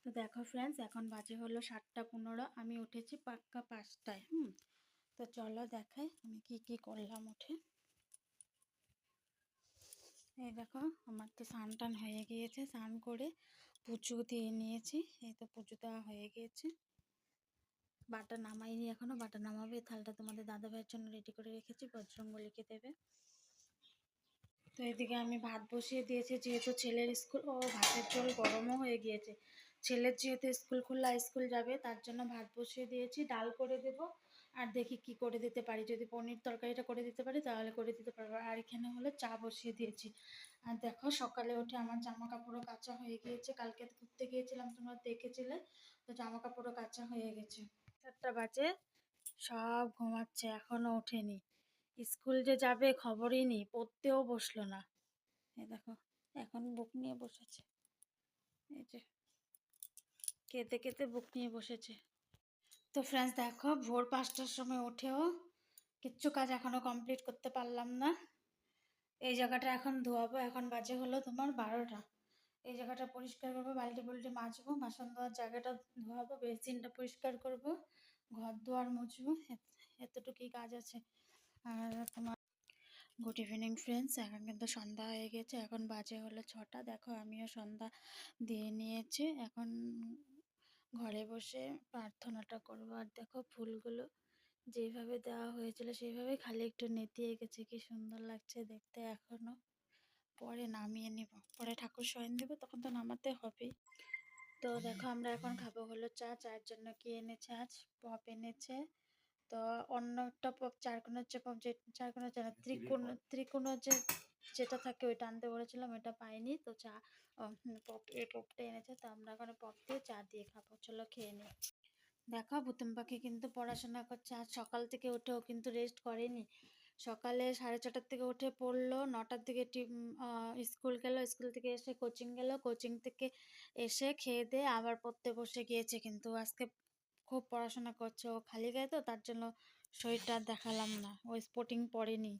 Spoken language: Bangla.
তো দেখো ফ্রেন্ডস, এখন বাজে হলো 7:15। আমি উঠেছি পাক্কা 5টায়। তো চলো দেখাই আমি কি করলাম উঠে। এই দেখো, আমার তো স্নান টান হয়ে গিয়েছে। স্নান করে পুজো দিয়ে নিয়েছি। এই তো পুজো দেওয়া হয়ে গিয়েছে। বাটা নামাইনি এখনো, বাটা নামাবে। থালটা তোমাদের দাদা ভাইয়ের জন্য রেডি করে রেখেছি, বজরঙ্গলিকে দেবে। তো এদিকে আমি ভাত বসিয়ে দিয়েছি, যেহেতু ছেলের স্কুল। ভাতের জল গরমও হয়ে গিয়েছে। ছেলের যেহেতু স্কুল খোলা, স্কুল যাবে, তার জন্য ভাত বসিয়ে দিয়েছি। ডাল করে দেব, আর দেখি কি করে দিতে পারি। যদি পনির তরকারিটা করে দিতে পারি তাহলে করে দিতে পারবো। আর এখানে হলো চা বসিয়ে দিয়েছি। আর দেখো, সকালে উঠে আমার জামা কাপড়ও কাচা হয়ে গিয়েছে। কালকে ঘুরতে গিয়েছিলাম, তোমরা দেখেছিলে। তো জামা কাপড়ও কাচা হয়ে গেছে। 7টা বাজে, সব ঘুমাচ্ছে, এখনো ওঠেনি। স্কুল যে যাবে খবরই নেই, পড়তেও বসলো না। এই দেখো, এখন বুক নিয়ে বসেছে। এই যে কেঁদে কেঁদে বুক নিয়ে বসেছে। তো ফ্রেন্ডস দেখো, ভোর 5টার সময় উঠেও কিচ্ছু কাজ এখনো কমপ্লিট করতে পারলাম না। এই জায়গাটা এখন ধোয়াবো। এখন বাজে হলো তোমার 12টা। এই জায়গাটা পরিষ্কার করবো, বালতি বুলটি মাজবো, বাসন ধোয়ার জায়গাটা ধোয়াবো, বেসিনটা পরিষ্কার করব, ঘর দুয়ার মুছবো। এতটুকুই কাজ আছে। আর তোমার গুড ইভিনিং ফ্রেন্ডস, এখন কিন্তু সন্ধ্যা হয়ে গেছে। এখন বাজে হলো 6টা। দেখো, আমিও সন্ধ্যা দিয়ে নিয়েছি। এখন ঘরে বসে প্রার্থনাটা করবো। আর দেখো, ফুলগুলো যেভাবে দেওয়া হয়েছিল সেইভাবে খালি একটু নেতিয়ে গেছে। কি সুন্দর লাগছে দেখতে এখনো। পরে নামিয়ে নিব, পরে ঠাকুর শয়ন দেব, তখন তো নামাতে হবেই। তো দেখো, আমরা এখন খাবো হলো চা। চায়ের জন্য কি এনেছে, আজ পপ এনেছে। তো অন্য একটা পপ, চারকোনার যে পপ, যে চারকোনার যে না, ত্রিকোণ যেটা থাকে ওইটা আনতে বলেছিলাম, ওইটা পাইনি। তো চা পপ, এই পপটা এনেছে। তো আমরা এখন পপ দিয়ে চা দিয়ে খাবো। চলো খেয়ে নিই। দেখো, পুতুম পাখি কিন্তু পড়াশোনা করছে। আজ সকাল থেকে উঠেও কিন্তু রেস্ট করেনি। সকালে 6:30টার থেকে উঠে পড়লো, 9টার দিকে স্কুল গেল, স্কুল থেকে এসে কোচিং গেল, কোচিং থেকে এসে খেয়ে দিয়ে আবার পড়তে বসে গিয়েছে। কিন্তু আজকে খুব পড়াশোনা করছে। ও খালি গায়ে তো, তার জন্য শরীরটা আর দেখালাম না। ও স্পোর্টিং পরেনি।